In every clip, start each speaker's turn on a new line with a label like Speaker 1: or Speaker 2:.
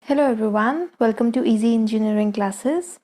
Speaker 1: Hello everyone, welcome to easy engineering classes.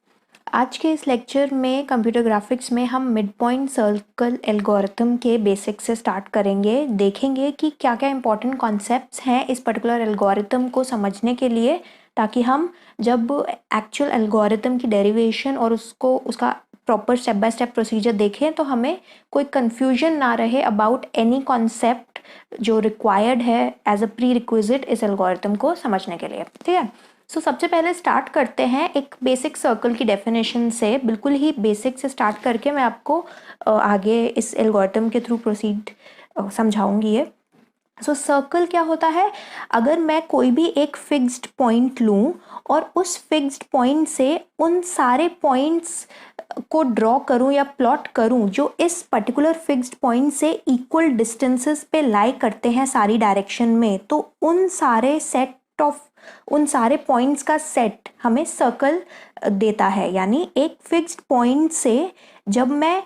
Speaker 1: आज के इस लेक्चर में कंप्यूटर ग्राफिक्स में हम मिड पॉइंट सर्कल एल्गोरिथम के बेसिक से स्टार्ट करेंगे। देखेंगे कि क्या क्या इंपॉर्टेंट कॉन्सेप्ट्स हैं इस पर्टिकुलर एल्गोरिथम को समझने के लिए, ताकि हम जब एक्चुअल एल्गोरिथम की डेरिवेशन और उसका proper step by step procedure देखें तो हमें कोई कन्फ्यूजन ना रहे अबाउट एनी कॉन्सेप्ट जो रिक्वायर्ड है एज अ प्री रिक्विजिट इस एल्गोरिथम को समझने के लिए। ठीक है, सो सबसे पहले स्टार्ट करते हैं एक बेसिक सर्कल की डेफिनेशन से। बिल्कुल ही बेसिक से स्टार्ट करके मैं आपको आगे इस एल्गोरिथम के थ्रू प्रोसीड समझाऊंगी ये। सो सर्कल क्या होता है? अगर मैं कोई भी एक फिक्स्ड पॉइंट लूं और उस फिक्स्ड पॉइंट से उन सारे पॉइंट्स को ड्रॉ करूं या प्लॉट करूं जो इस पर्टिकुलर फिक्स्ड पॉइंट से इक्वल डिस्टेंसेस पे लाई करते हैं सारी डायरेक्शन में, तो उन सारे पॉइंट्स का सेट हमें सर्कल देता है। यानी एक फिक्स्ड पॉइंट से जब मैं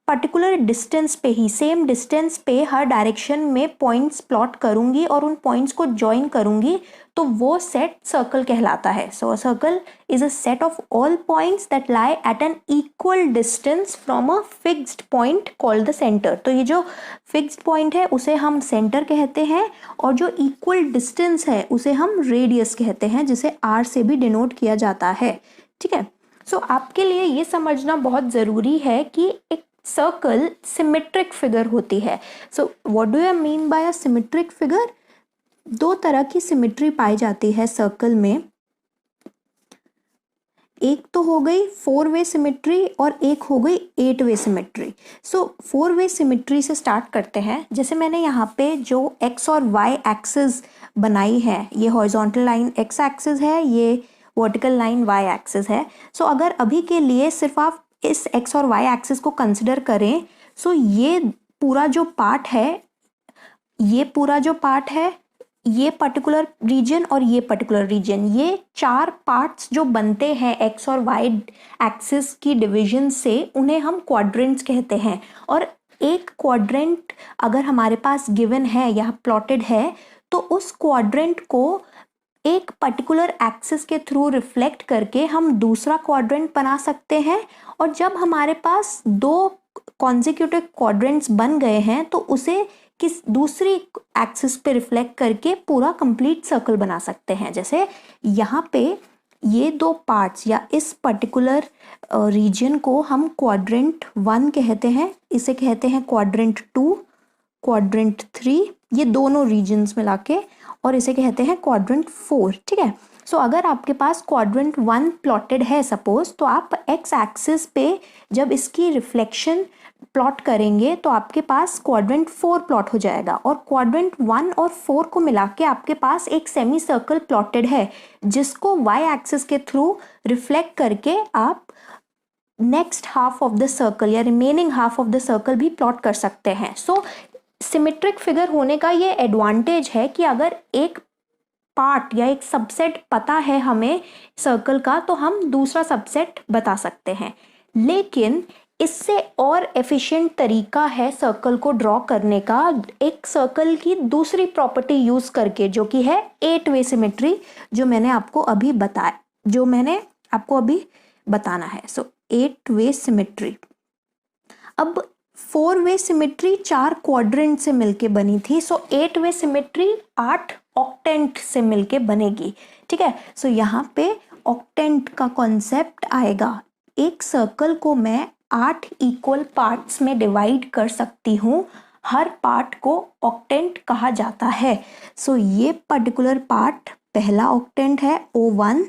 Speaker 1: पर्टिकुलर डिस्टेंस पे ही सेम डिस्टेंस पे हर डायरेक्शन में पॉइंट्स प्लॉट करूंगी और उन पॉइंट्स को ज्वाइन करूंगी तो वो सेट सर्कल कहलाता है। So a circle is a set of all points that lie at an equal distance from a fixed point called the centre. तो ये जो फिक्स्ड पॉइंट है उसे हम सेंटर कहते हैं और जो इक्वल डिस्टेंस है उसे हम रेडियस कहते हैं, जिसे आर से भी डिनोट किया जाता है। ठीक है, सो आपके लिए ये समझना बहुत ज़रूरी है कि एक सर्कल सिमेट्रिक फिगर होती है। So what do you mean by a symmetric figure? दो तरह की सिमेट्री पाई जाती है सर्कल में। एक तो हो गई 4-वे सिमेट्री और एक हो गई 8-वे सिमेट्री। सो 4-वे सिमेट्री से स्टार्ट करते हैं। जैसे मैंने यहाँ पे जो एक्स और वाई एक्सिस बनाई है, ये हॉरिजॉन्टल लाइन एक्स एक्सिस है, ये वर्टिकल लाइन वाई एक्सिस है। सो अगर अभी के लिए सिर्फ आप इस एक्स और वाई एक्सिस को कंसिडर करें, सो ये पूरा जो पार्ट है, ये पर्टिकुलर रीजन और ये पर्टिकुलर रीजन, ये चार पार्ट्स जो बनते हैं एक्स और वाई एक्सिस की डिवीजन से, उन्हें हम क्वाड्रेंट्स कहते हैं। और एक क्वाड्रेंट अगर हमारे पास गिवन है या प्लॉटेड है तो उस क्वाड्रेंट को एक पर्टिकुलर एक्सिस के थ्रू रिफ्लेक्ट करके हम दूसरा क्वाड्रेंट बना सकते हैं। और जब हमारे पास दो कॉन्जिक्यूटिव क्वाड्रेंट्स बन गए हैं तो उसे किस दूसरी एक्सिस पे रिफ्लेक्ट करके पूरा कंप्लीट सर्कल बना सकते हैं। जैसे यहाँ पे ये दो पार्ट्स या इस पर्टिकुलर रीजन को हम क्वाड्रेंट 1 कहते हैं, इसे कहते हैं क्वाड्रेंट 2, क्वाड्रेंट 3, ये दोनों रीजन्स मिला के, और इसे कहते हैं क्वाड्रेंट 4। ठीक है, सो अगर आपके पास क्वाड्रेंट 1 प्लॉटेड है सपोज, तो आप एक्स एक्सिस पे जब इसकी रिफ्लेक्शन प्लॉट करेंगे तो आपके पास क्वाड्रेंट 4 प्लॉट हो जाएगा। और क्वाड्रेंट 1 और 4 को मिला के आपके पास एक सेमी सर्कल प्लॉटेड है, जिसको वाई एक्सिस के थ्रू रिफ्लेक्ट करके आप next half of the circle या remaining half of the circle भी प्लॉट कर सकते हैं। सो सिमेट्रिक फिगर होने का ये एडवांटेज है कि अगर एक पार्ट या एक सबसेट पता है हमें सर्कल का, तो हम दूसरा सबसेट बता सकते हैं। लेकिन इससे और एफिशिएंट तरीका है सर्कल को ड्रॉ करने का, एक सर्कल की दूसरी प्रॉपर्टी यूज करके, जो कि है 8-वे सिमेट्री, जो मैंने आपको अभी बताना है। सो 8-वे सिमेट्री। अब 4-वे सिमेट्री 4 क्वाड्रेंट से मिलके बनी थी, सो 8-वे सिमेट्री 8 ऑक्टेंट से मिलके बनेगी। ठीक है, सो यहाँ पे ऑक्टेंट का कॉन्सेप्ट आएगा। एक सर्कल को मैं 8 इक्वल पार्ट्स में डिवाइड कर सकती हूँ, हर पार्ट को ऑक्टेंट कहा जाता है। सो ये पर्टिकुलर पार्ट पहला ऑक्टेंट है O1,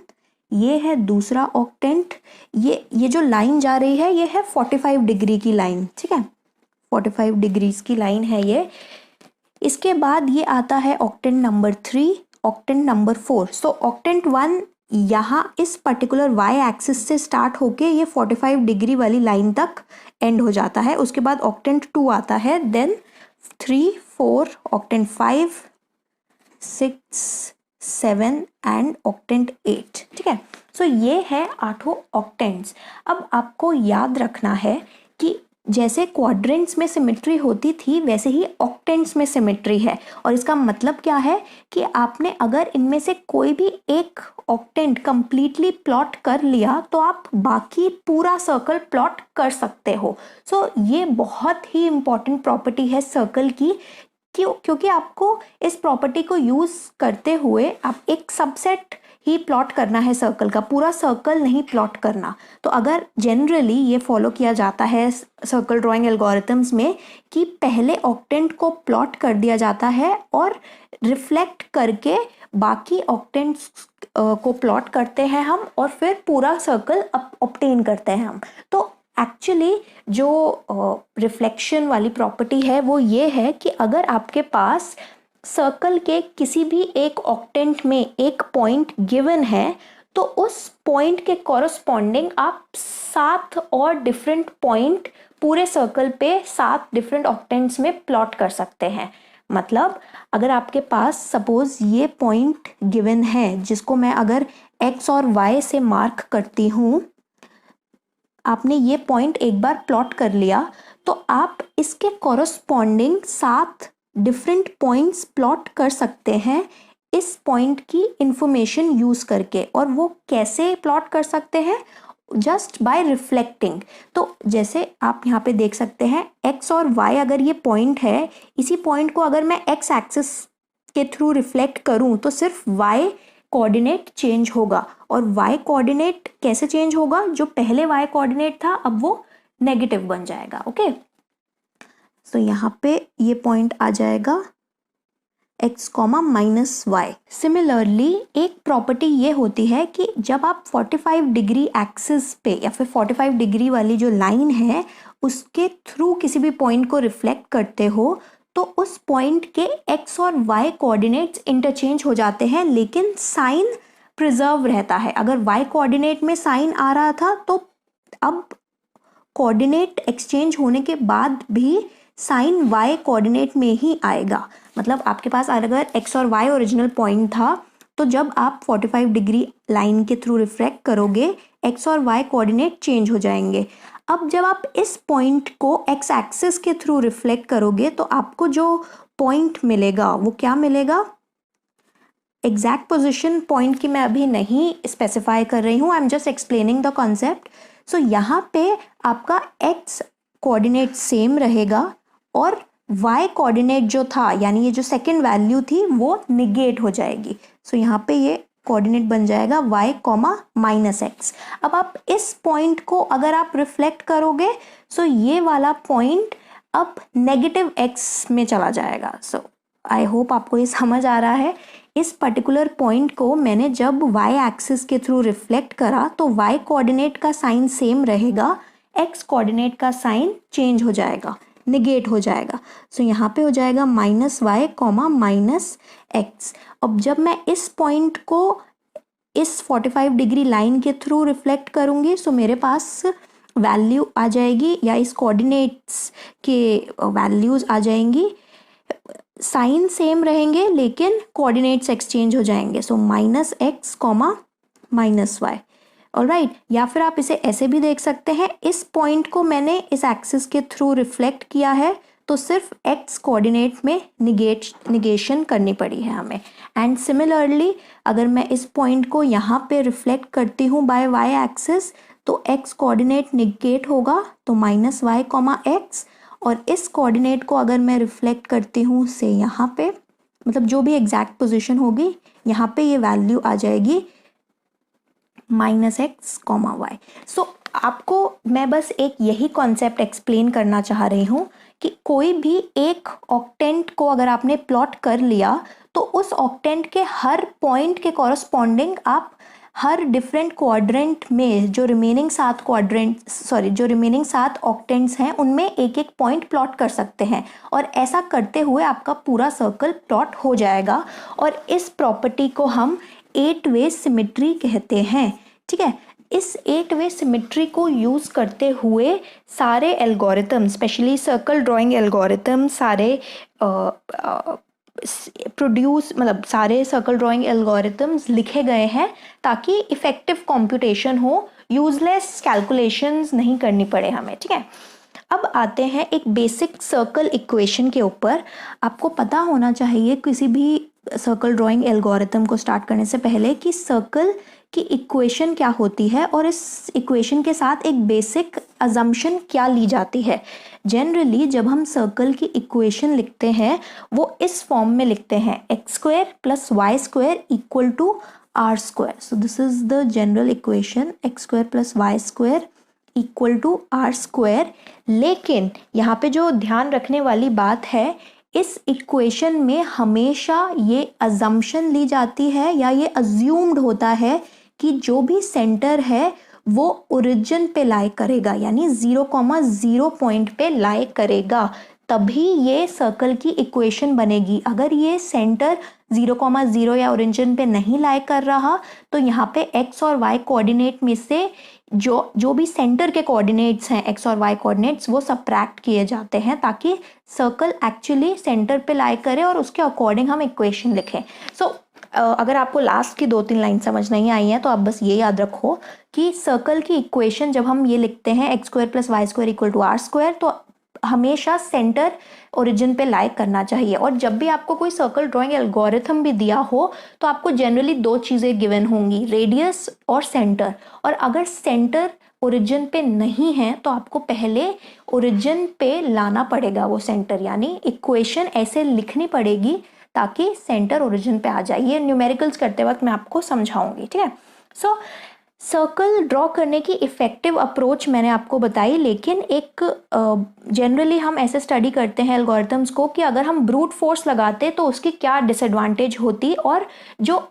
Speaker 1: ये है दूसरा ऑक्टेंट, ये जो लाइन जा रही है ये है 45 डिग्री की लाइन। ठीक है, 45 डिग्रीज की लाइन है ये। इसके बाद ये आता है ऑक्टेंट नंबर 3, ऑक्टेंट नंबर 4। सो ऑक्टेंट 1 यहाँ इस पर्टिकुलर वाई एक्सिस से स्टार्ट होके ये 45 डिग्री वाली लाइन तक एंड हो जाता है। उसके बाद ऑक्टेंट 2 आता है, देन 3, 4, ऑक्टेंट 5, 6, 7 एंड ऑक्टेंट 8। ठीक है, सो ये है 8 ऑक्टेंट्स। अब आपको याद रखना है कि जैसे क्वाड्रेंट्स में सिमेट्री होती थी वैसे ही ऑक्टेंट्स में सिमेट्री है। और इसका मतलब क्या है कि आपने अगर इनमें से कोई भी एक ऑक्टेंट कंप्लीटली प्लॉट कर लिया तो आप बाकी पूरा सर्कल प्लॉट कर सकते हो। सो ये बहुत ही इम्पॉर्टेंट प्रॉपर्टी है सर्कल की, क्योंकि आपको इस प्रॉपर्टी को यूज करते हुए आप एक सबसेट ही प्लॉट करना है सर्कल का, पूरा सर्कल नहीं प्लॉट करना। तो अगर जनरली ये फॉलो किया जाता है सर्कल ड्राइंग एल्गोरिथम्स में कि पहले ऑक्टेंट को प्लॉट कर दिया जाता है और रिफ्लेक्ट करके बाकी ऑक्टेंट्स को प्लॉट करते हैं हम और फिर पूरा सर्कल ऑब्टेन करते हैं हम। तो एक्चुअली जो रिफ्लेक्शन वाली प्रॉपर्टी है वो ये है कि अगर आपके पास सर्कल के किसी भी एक ऑक्टेंट में एक पॉइंट गिवन है तो उस पॉइंट के कॉरस्पॉन्डिंग आप 7 और डिफरेंट पॉइंट पूरे सर्कल पे 7 डिफरेंट ऑक्टेंट्स में प्लॉट कर सकते हैं। मतलब अगर आपके पास सपोज ये पॉइंट गिवन है जिसको मैं अगर x और y से मार्क करती हूँ, आपने ये पॉइंट एक बार प्लॉट कर लिया तो आप इसके कॉरस्पॉन्डिंग 7 डिफरेंट पॉइंट्स प्लॉट कर सकते हैं इस पॉइंट की इंफॉर्मेशन यूज करके। और वो कैसे प्लॉट कर सकते हैं? Just by reflecting. तो जैसे आप यहाँ पे देख सकते हैं x और y अगर ये पॉइंट है, इसी पॉइंट को अगर मैं x एक्सिस के थ्रू रिफ्लेक्ट करूँ तो सिर्फ y कोऑर्डिनेट चेंज होगा। और y कोऑर्डिनेट कैसे चेंज होगा? जो पहले y कोऑर्डिनेट था अब वो नेगेटिव बन जाएगा। ओके, तो यहाँ पे ये पॉइंट आ जाएगा x, -y। सिमिलरली एक प्रॉपर्टी ये होती है कि जब आप 45 डिग्री एक्सिस पे या फिर 45 डिग्री वाली जो लाइन है उसके थ्रू किसी भी पॉइंट को रिफ्लेक्ट करते हो तो उस पॉइंट के x और y कोऑर्डिनेट्स इंटरचेंज हो जाते हैं लेकिन साइन प्रिजर्व रहता है। अगर y कोऑर्डिनेट में साइन आ रहा था तो अब कोऑर्डिनेट एक्सचेंज होने के बाद भी साइन y कोऑर्डिनेट में ही आएगा। मतलब आपके पास अगर x और y ओरिजिनल पॉइंट था तो जब आप 45 डिग्री लाइन के थ्रू रिफ्लेक्ट करोगे x और y कोऑर्डिनेट चेंज हो जाएंगे। अब जब आप इस पॉइंट को x एक्सिस के थ्रू रिफ्लेक्ट करोगे तो आपको जो पॉइंट मिलेगा वो क्या मिलेगा? एग्जैक्ट पोजिशन पॉइंट की मैं अभी नहीं स्पेसिफाई कर रही हूँ, I am just explaining the concept. So यहाँ पे आपका x कोऑर्डिनेट सेम रहेगा और y कोऑर्डिनेट जो था यानी ये जो सेकंड वैल्यू थी वो निगेट हो जाएगी। सो यहाँ पे ये कोऑर्डिनेट बन जाएगा y, -x। अब आप इस पॉइंट को अगर आप रिफ्लेक्ट करोगे सो ये वाला पॉइंट अब नेगेटिव x में चला जाएगा। सो आई होप आपको ये समझ आ रहा है। इस पर्टिकुलर पॉइंट को मैंने जब y एक्सिस के थ्रू रिफ्लेक्ट करा तो y कोऑर्डिनेट का साइन सेम रहेगा, x कोऑर्डिनेट का साइन चेंज हो जाएगा, निगेट हो जाएगा। सो यहाँ पे हो जाएगा -y, -x। अब जब मैं इस पॉइंट को इस 45 डिग्री लाइन के थ्रू रिफ्लेक्ट करूँगी सो मेरे पास वैल्यू आ जाएगी या इस कोऑर्डिनेट्स के वैल्यूज़ आ जाएंगी, साइन सेम रहेंगे लेकिन कोऑर्डिनेट्स एक्सचेंज हो जाएंगे। सो -x, -y। ऑलराइट, या फिर आप इसे ऐसे भी देख सकते हैं, इस पॉइंट को मैंने इस एक्सिस के थ्रू रिफ्लेक्ट किया है तो सिर्फ x कोऑर्डिनेट में निगेशन करनी पड़ी है हमें। एंड सिमिलरली अगर मैं इस पॉइंट को यहाँ पे रिफ्लेक्ट करती हूँ बाय y एक्सिस तो x कोऑर्डिनेट निगेट होगा तो -y, x। और इस कोऑर्डिनेट को अगर मैं रिफ्लेक्ट करती हूँ से यहाँ पे, मतलब जो भी एग्जैक्ट पोजीशन होगी यहाँ पे ये वैल्यू आ जाएगी -x, y। सो आपको मैं बस एक यही कॉन्सेप्ट एक्सप्लेन करना चाह रही हूँ कि कोई भी एक ऑक्टेंट को अगर आपने प्लॉट कर लिया तो उस ऑक्टेंट के हर पॉइंट के कॉरस्पॉन्डिंग आप हर डिफरेंट क्वाड्रेंट में जो रिमेनिंग 7 ऑक्टेंट्स हैं उनमें एक एक पॉइंट प्लॉट कर सकते हैं। और ऐसा करते हुए आपका पूरा सर्कल प्लॉट हो जाएगा और इस प्रॉपर्टी को हम 8 वे सिमेट्री कहते हैं। ठीक है, इस 8 वे सिमेट्री को यूज़ करते हुए सारे algorithm, specially circle drawing algorithm सारे मतलब सारे सर्कल ड्राइंग एल्गोरिथम्स लिखे गए हैं ताकि इफ़ेक्टिव कंप्यूटेशन हो, यूजलेस कैलकुलेशंस नहीं करनी पड़े हमें। ठीक है, अब आते हैं एक बेसिक सर्कल इक्वेशन के ऊपर। आपको पता होना चाहिए किसी भी सर्कल ड्राइंग एल्गोरिथम को स्टार्ट करने से पहले कि सर्कल की इक्वेशन क्या होती है और इस इक्वेशन के साथ एक बेसिक अजम्पशन क्या ली जाती है। जनरली जब हम सर्कल की इक्वेशन लिखते हैं वो इस फॉर्म में लिखते हैं x square plus y square equal to r square. So this is the general equation, x square plus y square equal to r square. लेकिन यहाँ पे जो ध्यान रखने वाली बात है, इस इक्वेशन में हमेशा ये अजम्पशन ली जाती है या ये अज्यूम्ड होता है कि जो भी सेंटर है वो ओरिजिन पे लाई करेगा, यानी 0,0 पॉइंट पे लाई करेगा, तभी ये सर्कल की इक्वेशन बनेगी। अगर ये सेंटर 0,0 या ओरिजिन पे नहीं लाई कर रहा तो यहाँ पे x और y कोऑर्डिनेट में से जो भी सेंटर के कोऑर्डिनेट्स हैं x और y कोऑर्डिनेट्स वो सबट्रैक्ट किए जाते हैं ताकि सर्कल एक्चुअली सेंटर पे लाई करे और उसके अकॉर्डिंग हम इक्वेशन लिखें। सो अगर आपको लास्ट की 2-3 लाइन समझ नहीं आई है तो आप बस ये याद रखो कि सर्कल की इक्वेशन जब हम ये लिखते हैं x square plus y square equal to r square, तो हमेशा सेंटर ओरिजिन पे लाई करना चाहिए। और जब भी आपको कोई सर्कल ड्राइंग एल्गोरिथम भी दिया हो तो आपको जनरली 2 चीज़ें गिवन होंगी, रेडियस और सेंटर। और अगर सेंटर ओरिजिन पे नहीं है तो आपको पहले ओरिजिन पे लाना पड़ेगा वो सेंटर, यानी इक्वेशन ऐसे लिखनी पड़ेगी ताकि सेंटर ओरिजिन पे आ जाए। ये न्यूमेरिकल्स करते वक्त मैं आपको समझाऊंगी, ठीक है। सो सर्कल ड्रॉ करने की इफ़ेक्टिव अप्रोच मैंने आपको बताई, लेकिन एक जनरली हम ऐसे स्टडी करते हैं एल्गोरिथम्स को कि अगर हम ब्रूट फोर्स लगाते तो उसकी क्या डिसएडवांटेज होती, और जो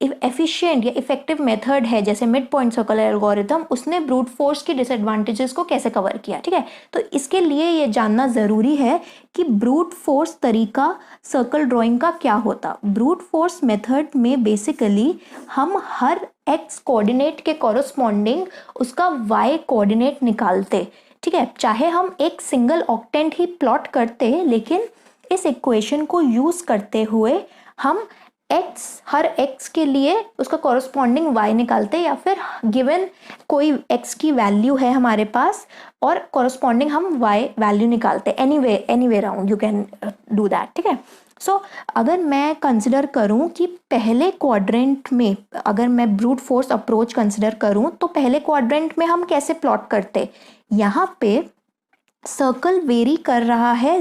Speaker 1: एफिशिएंट या इफेक्टिव मेथड है जैसे मिड पॉइंट सर्कल एल्गोरिथम, उसने ब्रूट फोर्स की डिसएडवांटेजेस को कैसे कवर किया, ठीक है। तो इसके लिए ये जानना ज़रूरी है कि ब्रूट फोर्स तरीका सर्कल ड्राइंग का क्या होता। ब्रूट फोर्स मेथड में बेसिकली हम हर एक्स कोऑर्डिनेट के कॉरस्पॉन्डिंग उसका वाई कोऑर्डिनेट निकालते, ठीक है। चाहे हम एक सिंगल ऑक्टेंट ही प्लॉट करते, लेकिन इस इक्वेशन को यूज़ करते हुए हम हर x के लिए उसका कॉरस्पॉन्डिंग y निकालते, या फिर गिवन कोई x की वैल्यू है हमारे पास और कॉरस्पॉन्डिंग हम y वैल्यू निकालते। Anyway round you can do that, ठीक है। सो अगर मैं कंसिडर करूं कि पहले क्वाड्रेंट में अगर मैं ब्रूट फोर्स अप्रोच कंसिडर करूं तो पहले क्वाड्रेंट में हम कैसे प्लॉट करते। यहाँ पे सर्कल वेरी कर रहा है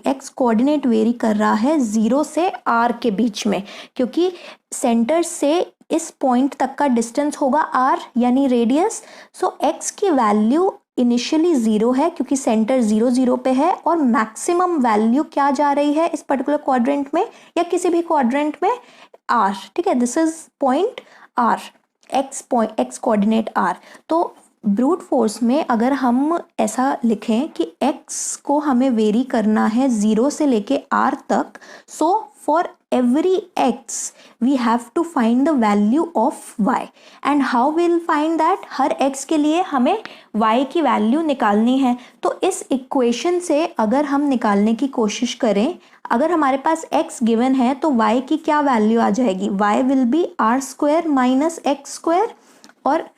Speaker 1: एक्स कोऑर्डिनेट वेरी कर रहा है 0 से r के बीच में, क्योंकि सेंटर से इस पॉइंट तक का डिस्टेंस होगा r यानी रेडियस। सो x की वैल्यू इनिशियली 0 है क्योंकि सेंटर 0, 0 पे है, और मैक्सिमम वैल्यू क्या जा रही है इस पर्टिकुलर क्वाड्रेंट में या किसी भी क्वाड्रेंट में, r, ठीक है। This is point r, x coordinate r। तो ब्रूट फोर्स में अगर हम ऐसा लिखें कि x को हमें वेरी करना है 0 से लेके r तक, so for every x we have to find the value of y, and how will find that, हर x के लिए हमें y की वैल्यू निकालनी है। तो इस इक्वेशन से अगर हम निकालने की कोशिश करें, अगर हमारे पास x गिवन है तो y की क्या वैल्यू आ जाएगी, y will be r square minus x square, और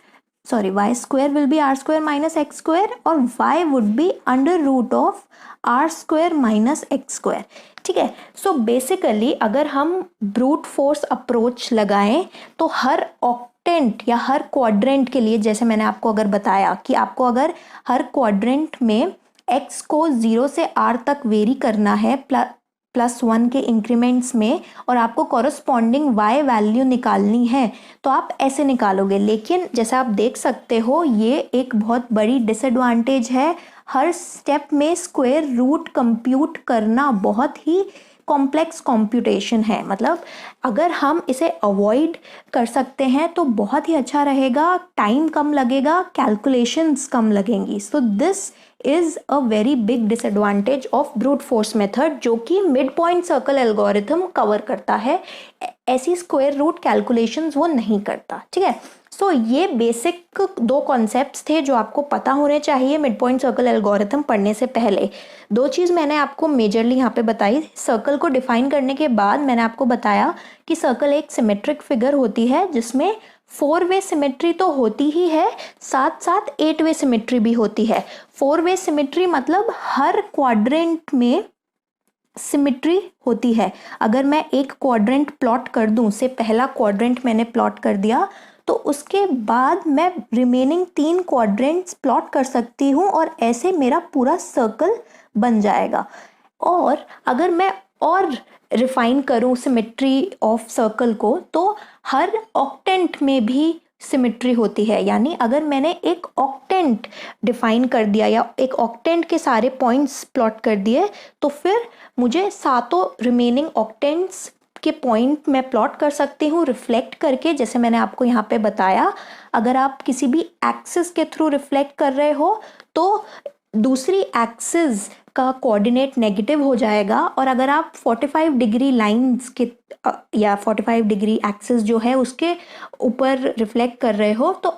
Speaker 1: y square will be r square minus x square, और y would be under root of r square minus x square, ठीक है। सो बेसिकली अगर हम brute force approach लगाएं तो हर octant या हर quadrant के लिए, जैसे मैंने आपको अगर बताया कि आपको अगर हर क्वाड्रेंट में x को 0 से r तक वेरी करना है +1 के इंक्रीमेंट्स में, और आपको कॉरस्पॉन्डिंग y वैल्यू निकालनी है, तो आप ऐसे निकालोगे। लेकिन जैसा आप देख सकते हो ये एक बहुत बड़ी डिसएडवांटेज है, हर स्टेप में स्क्वायर रूट कंप्यूट करना बहुत ही कॉम्प्लेक्स कंप्यूटेशन है। मतलब अगर हम इसे अवॉइड कर सकते हैं तो बहुत ही अच्छा रहेगा, टाइम कम लगेगा, कैलकुलेशंस कम लगेंगी। सो this is a very big disadvantage of brute force method, जो कि mid point circle algorithm cover करता है, ऐसी स्क्वायर रूट कैलकुलेशंस वो नहीं करता, ठीक है। सो ये बेसिक 2 कॉन्सेप्ट्स थे जो आपको पता होने चाहिए मिड पॉइंट सर्कल एल्गोरिथम पढ़ने से पहले। 2 चीज़ मैंने आपको मेजरली यहाँ पे बताई। सर्कल को डिफाइन करने के बाद मैंने आपको बताया कि सर्कल एक सिमेट्रिक फिगर होती है जिसमें 4 वे सिमेट्री तो होती ही है, साथ साथ 8 वे सिमेट्री भी होती है। 4 वे सिमेट्री मतलब हर क्वाड्रेंट में सिमेट्री होती है। अगर मैं एक क्वाड्रेंट प्लॉट कर दूं, से पहला क्वाड्रेंट मैंने प्लॉट कर दिया, तो उसके बाद मैं रिमेनिंग 3 क्वाड्रेंट्स प्लॉट कर सकती हूँ और ऐसे मेरा पूरा सर्कल बन जाएगा। और अगर मैं और रिफाइन करूँ सिमेट्री ऑफ सर्कल को, तो हर ऑक्टेंट में भी सिमेट्री होती है। यानी अगर मैंने एक ऑक्टेंट डिफाइन कर दिया या एक ऑक्टेंट के सारे पॉइंट्स प्लॉट कर दिए, तो फिर मुझे सातों रिमेनिंग ऑक्टेंट्स के पॉइंट मैं प्लॉट कर सकती हूँ रिफ्लेक्ट करके, जैसे मैंने आपको यहाँ पे बताया। अगर आप किसी भी एक्सिस के थ्रू रिफ्लेक्ट कर रहे हो तो दूसरी एक्सिस का कोऑर्डिनेट नेगेटिव हो जाएगा, और अगर आप 45 डिग्री लाइंस के या 45 डिग्री एक्सिस जो है उसके ऊपर रिफ्लेक्ट कर रहे हो, तो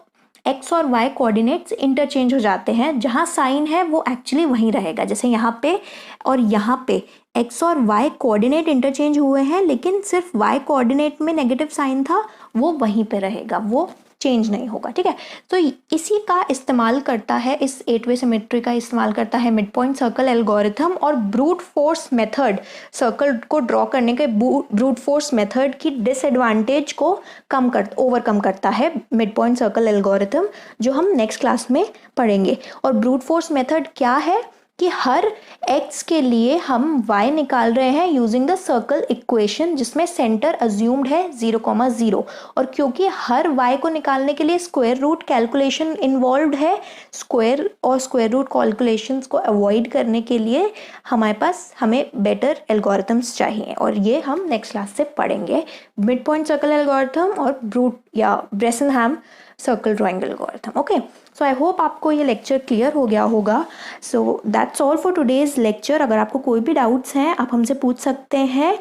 Speaker 1: एक्स और वाई कोऑर्डिनेट्स इंटरचेंज हो जाते हैं। जहाँ साइन है वो एक्चुअली वहीं रहेगा, जैसे यहाँ पे और यहाँ पे एक्स और वाई कोऑर्डिनेट इंटरचेंज हुए हैं, लेकिन सिर्फ वाई कोऑर्डिनेट में नेगेटिव साइन था, वो वहीं पे रहेगा, वो चेंज नहीं होगा। ठीक है, तो इसी का इस्तेमाल करता है, इस 8 वे सिमेट्री का इस्तेमाल करता है मिड पॉइंट सर्कल एल्गोरिथम, और ब्रूट फोर्स मेथड सर्कल को ड्रॉ करने के ब्रूट फोर्स मेथड की डिसएडवांटेज को ओवरकम करता है मिड पॉइंट सर्कल एल्गोरिथम, जो हम नेक्स्ट क्लास में पढ़ेंगे। और ब्रूट फोर्स मेथड क्या है कि हर x के लिए हम y निकाल रहे हैं यूजिंग द सर्कल इक्वेशन, जिसमें सेंटर अज्यूम्ड है 0,0, और क्योंकि हर y को निकालने के लिए स्क्वायर रूट कैलकुलेशन इन्वॉल्व है, स्क्वायर और स्क्वायर रूट कैलकुलेशंस को अवॉइड करने के लिए हमें बेटर एल्गोरिथम्स चाहिए, और ये हम नेक्स्ट क्लास से पढ़ेंगे, मिड पॉइंट सर्कल एल्गोरिथम और ब्रूट या Bresenham circle drawing algorithm. Okay, so I hope आपको ये लेक्चर क्लियर हो गया होगा। So that's all for today's lecture. अगर आपको कोई भी डाउट्स हैं आप हमसे पूछ सकते हैं,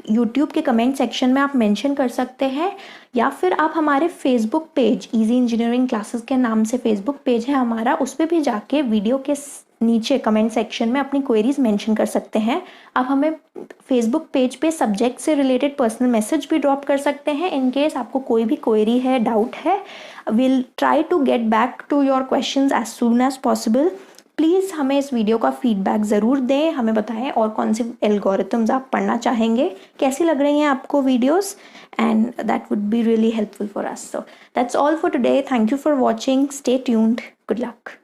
Speaker 1: यूट्यूब के कमेंट सेक्शन में आप मेंशन कर सकते हैं, या फिर आप हमारे Facebook page easy engineering classes के नाम से फेसबुक पेज है हमारा, उस पर भी जाके वीडियो के नीचे कमेंट सेक्शन में अपनी क्वेरीज मेंशन कर सकते हैं। आप हमें फेसबुक पेज पे सब्जेक्ट से रिलेटेड पर्सनल मैसेज भी ड्रॉप कर सकते हैं इन केस आपको कोई भी क्वेरी है, डाउट है। Will try to get back to your questions as soon as possible. Please हमें इस वीडियो का फीडबैक ज़रूर दें, हमें बताएं और कौन से एल्गोरिथम्स आप पढ़ना चाहेंगे, कैसी लग रही हैं आपको videos, and that would be really helpful for us. So that's all for today. Thank you for watching, stay tuned, good luck.